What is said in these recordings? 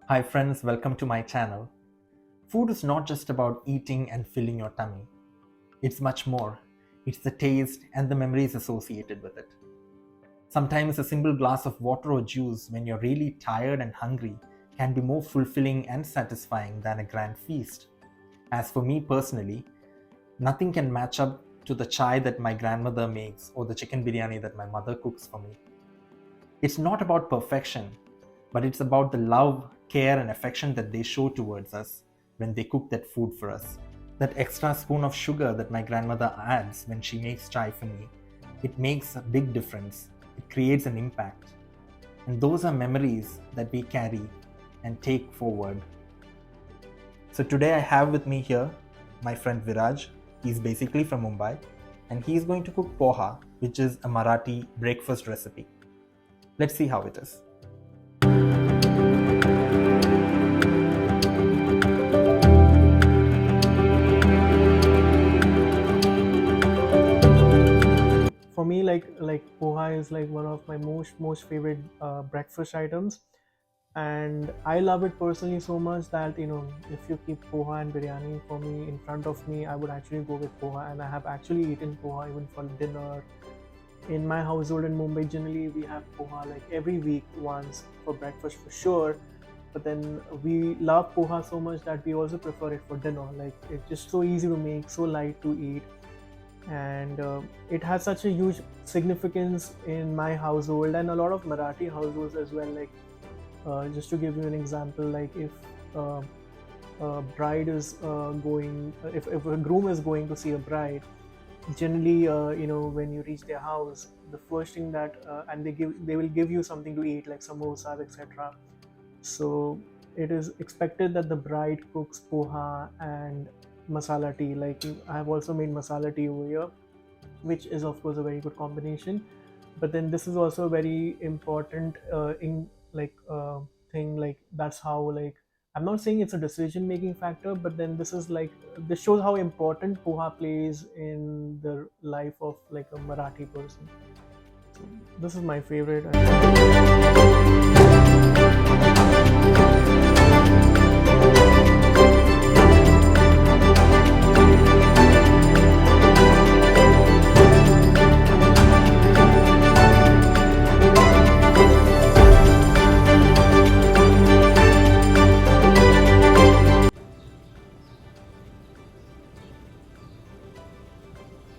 Hi friends, welcome to my channel. Food is not just about eating and filling your tummy. It's much more. It's the taste and the memories associated with it. Sometimes a simple glass of water or juice when you're really tired and hungry can be more fulfilling and satisfying than a grand feast. As for me personally, nothing can match up to the chai that my grandmother makes or the chicken biryani that my mother cooks for me. It's not about perfection, but it's about the love, care, and affection that they show towards us when they cook that food for us. That extra spoon of sugar that my grandmother adds when she makes chai for me, it makes a big difference. It creates an impact. And those are memories that we carry and take forward. So today I have with me here my friend Viraj. He's basically from Mumbai and he's going to cook poha, which is a Marathi breakfast recipe. Let's see how it is. For me, like poha is like one of my most favorite breakfast items, and I love it personally so much that if you keep poha and biryani for me in front of me, I would actually go with poha, and I have actually eaten poha even for dinner. In my household in Mumbai, generally we have poha like every week once for breakfast for sure. But then we love poha so much that we also prefer it for dinner. Like it's just so easy to make, so light to eat, and it has such a huge significance in my household and a lot of Marathi households as well. Like just to give you an example, like if uh, a bride is if a groom is going to see a bride, generally when you reach their house, the first thing that and they will give you something to eat like samosas, etc. So it is expected that the bride cooks poha and masala tea. Like I have also made masala tea over here, which is of course a very good combination. But then this is also a very important in like thing. Like that's how, like, I'm not saying it's a decision making factor, but then this shows how important poha plays in the life of like a Marathi person. So this is my favorite.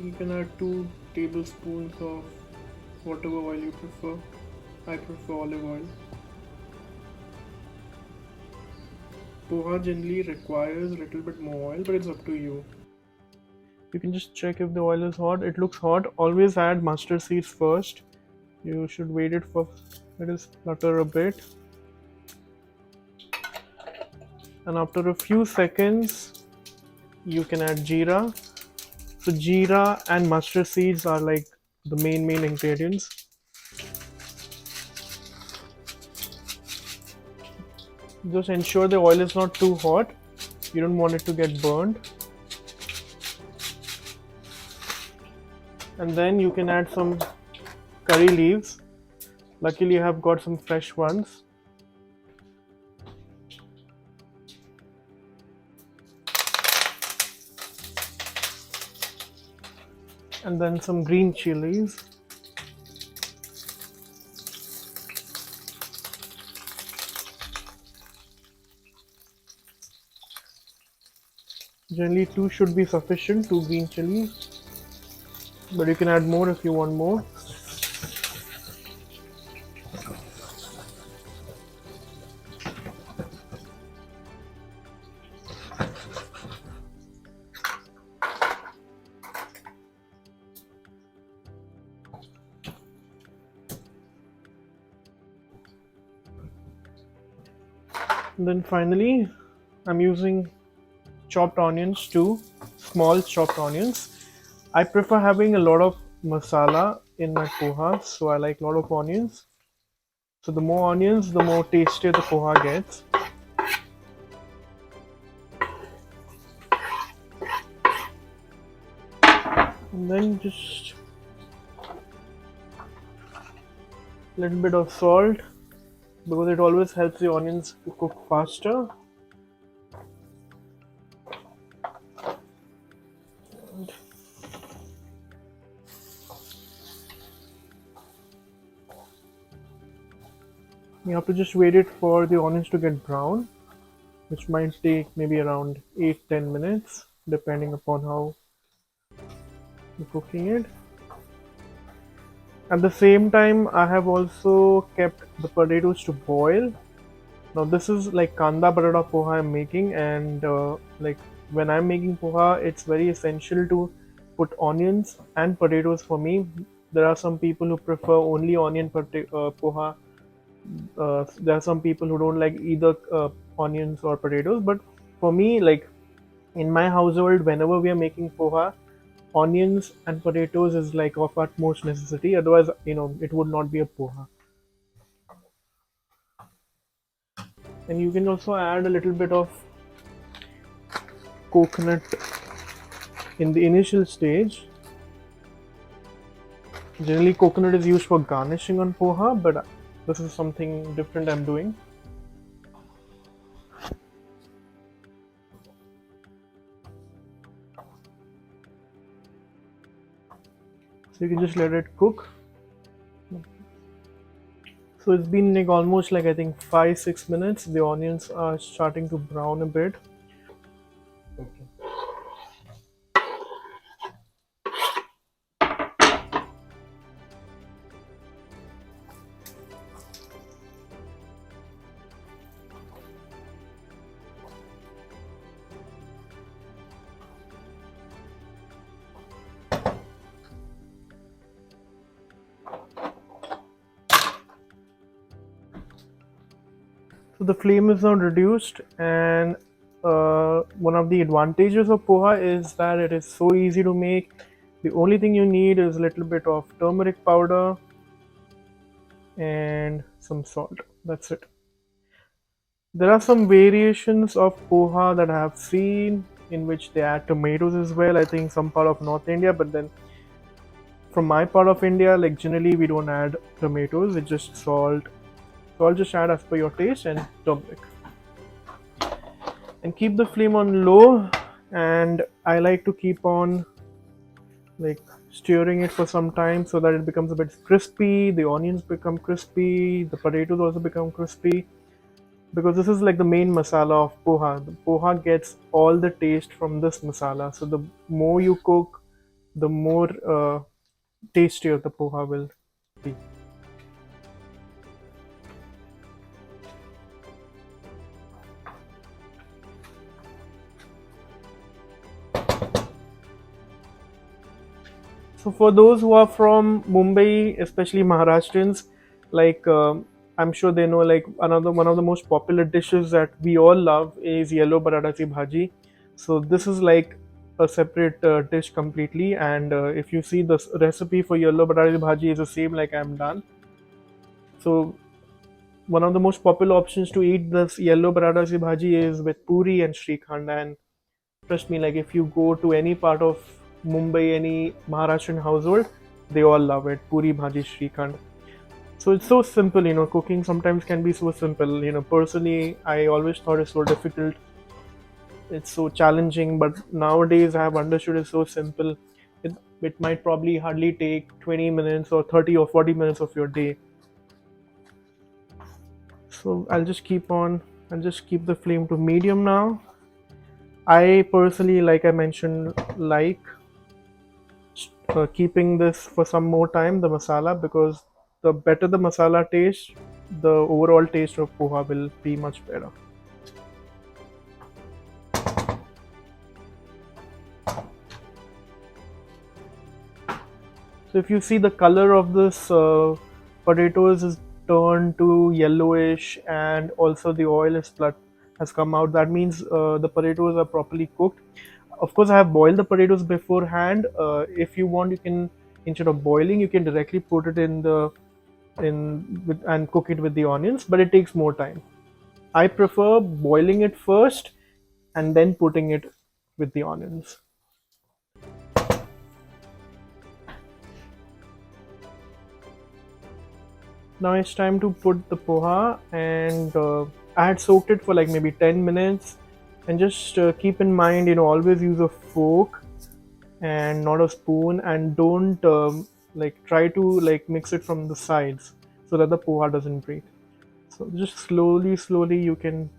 You can add 2 tablespoons of whatever oil you prefer. I prefer olive oil. Poha generally requires a little bit more oil, but it's up to you. You can just check if the oil is hot. It looks hot. Always add mustard seeds first. You should wait it for let it flutter a bit. And after a few seconds, you can add jeera. So jeera and mustard seeds are like the main ingredients. Just ensure the oil is not too hot. You don't want it to get burned. And then you can add some curry leaves. Luckily I have got some fresh ones. And then some green chilies. Generally 2 should be sufficient, 2 green chilies, but you can add more if you want more. And then finally, I'm using chopped onions too, small chopped onions. I prefer having a lot of masala in my poha, so I like a lot of onions. So the more onions, the more tastier the poha gets. And then just a little bit of salt because it always helps the onions to cook faster. You have to just wait it for the onions to get brown, which might take maybe around 8-10 minutes, depending upon how you're cooking it. At the same time, I have also kept the potatoes to boil. Now this is like kanda batata poha I'm making, and like when I'm making poha, it's very essential to put onions and potatoes for me. There are some people who prefer only poha. There are some people who don't like either onions or potatoes, but for me, like in my household, whenever we are making poha, onions and potatoes is like of utmost necessity. Otherwise, it would not be a poha. And you can also add a little bit of coconut in the initial stage. Generally, coconut is used for garnishing on poha, but this is something different I'm doing. So you can just let it cook. So it's been like almost like I think 5-6 minutes. The onions are starting to brown a bit. So the flame is now reduced, and one of the advantages of poha is that it is so easy to make. The only thing you need is a little bit of turmeric powder and some salt. That's it. There are some variations of poha that I have seen in which they add tomatoes as well. I think some part of North India, but then from my part of India, like generally we don't add tomatoes, it's just salt. So I'll just add as per your taste and turmeric. And keep the flame on low, and I like to keep on like stirring it for some time so that it becomes a bit crispy, the onions become crispy, the potatoes also become crispy, because this is like the main masala of poha. The poha gets all the taste from this masala, so the more you cook, the more tastier the poha will be. So for those who are from Mumbai, especially Maharashtrians, like I'm sure they know, like another one of the most popular dishes that we all love is yellow baratasi bhaji. So this is like a separate dish completely, and if you see the recipe for yellow baratasi bhaji is the same like I'm done. So one of the most popular options to eat this yellow baratasi bhaji is with puri and shrikhand, and trust me, like if you go to any part of Mumbai, any Maharashtrian household, they all love it. Puri bhaji shrikhand. So it's so simple, cooking sometimes can be so simple. Personally, I always thought it's so difficult. It's so challenging, but nowadays I have understood it's so simple. It might probably hardly take 20 minutes or 30 or 40 minutes of your day. So I'll just keep the flame to medium now. I personally, like I mentioned, like keeping this for some more time, the masala, because the better the masala taste, the overall taste of poha will be much better. So if you see the color of this potatoes is turned to yellowish, and also the oil is has come out. That means the potatoes are properly cooked. Of course, I have boiled the potatoes beforehand. If you want, you can, instead of boiling, you can directly put it in the in with, and cook it with the onions, but it takes more time. I prefer boiling it first and then putting it with the onions. Now it's time to put the poha, and I had soaked it for like maybe 10 minutes. And just keep in mind, always use a fork and not a spoon, and don't like try to like mix it from the sides so that the poha doesn't break. So just slowly you can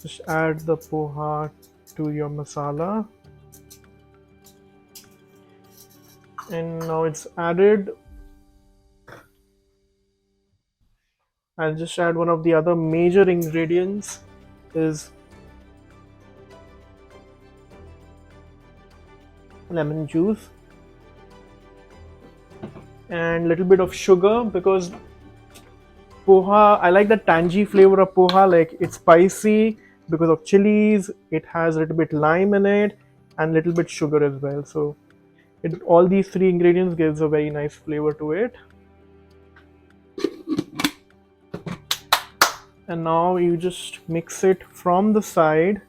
just add the poha to your masala, and now it's added. I'll just add one of the other major ingredients is lemon juice and little bit of sugar, because poha, I like the tangy flavor of poha. Like it's spicy because of chilies. It has a little bit lime in it and little bit sugar as well. So all these three ingredients gives a very nice flavor to it. And now you just mix it from the side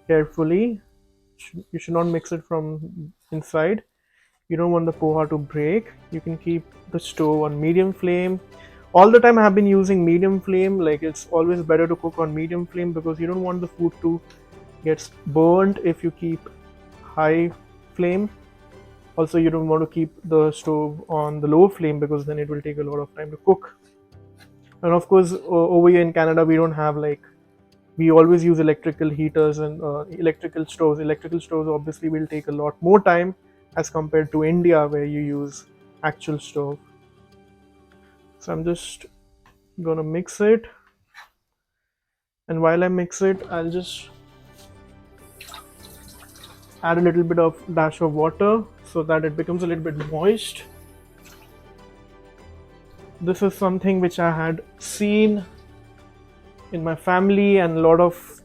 carefully. You should not mix it from inside. You don't want the poha to break. You can keep the stove on medium flame. All the time I have been using medium flame. Like it's always better to cook on medium flame because you don't want the food to get burnt if you keep high flame. Also, you don't want to keep the stove on the low flame because then it will take a lot of time to cook. And of course, over here in Canada, we don't have like, we always use electrical heaters and electrical stoves. Electrical stoves obviously will take a lot more time as compared to India where you use actual stove. So I'm just gonna mix it, and while I mix it, I'll just add a little bit of dash of water so that it becomes a little bit moist. This is something which I had seen in my family and a lot of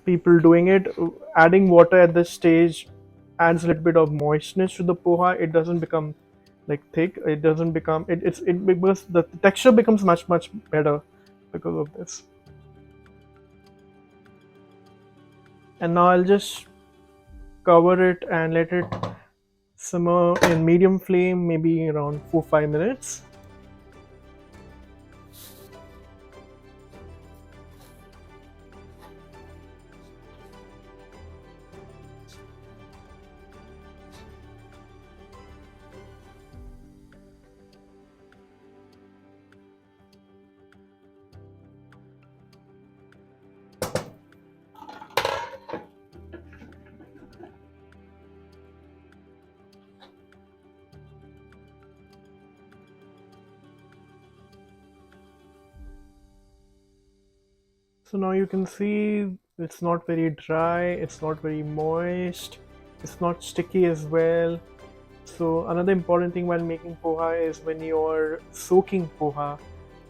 people doing it. Adding water at this stage adds a little bit of moistness to the poha. It doesn't become like thick. It doesn't become it because the texture becomes much better because of this. And now I'll just cover it and let it simmer in medium flame, maybe around 4-5 minutes. So now you can see it's not very dry, it's not very moist, it's not sticky as well. So another important thing while making poha is when you're soaking poha,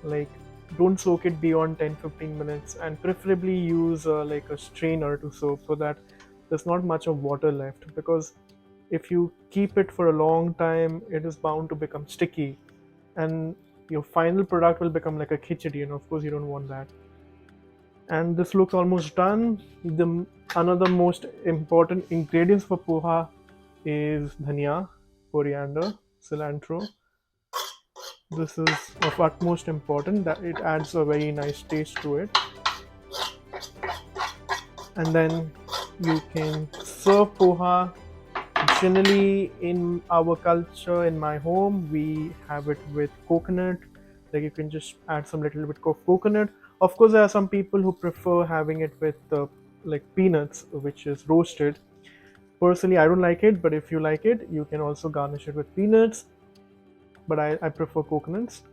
like don't soak it beyond 10-15 minutes, and preferably use like a strainer to soak so that there's not much of water left, because if you keep it for a long time it is bound to become sticky and your final product will become like a khichdi, and of course you don't want that. And this looks almost done. The another most important ingredients for poha is dhania, coriander, cilantro. This is of utmost importance that it adds a very nice taste to it. And then you can serve poha. Generally, in our culture, in my home, we have it with coconut. Like you can just add some little bit of coconut. Of course, there are some people who prefer having it with like peanuts, which is roasted. Personally, I don't like it, but if you like it, you can also garnish it with peanuts. But I prefer coconuts.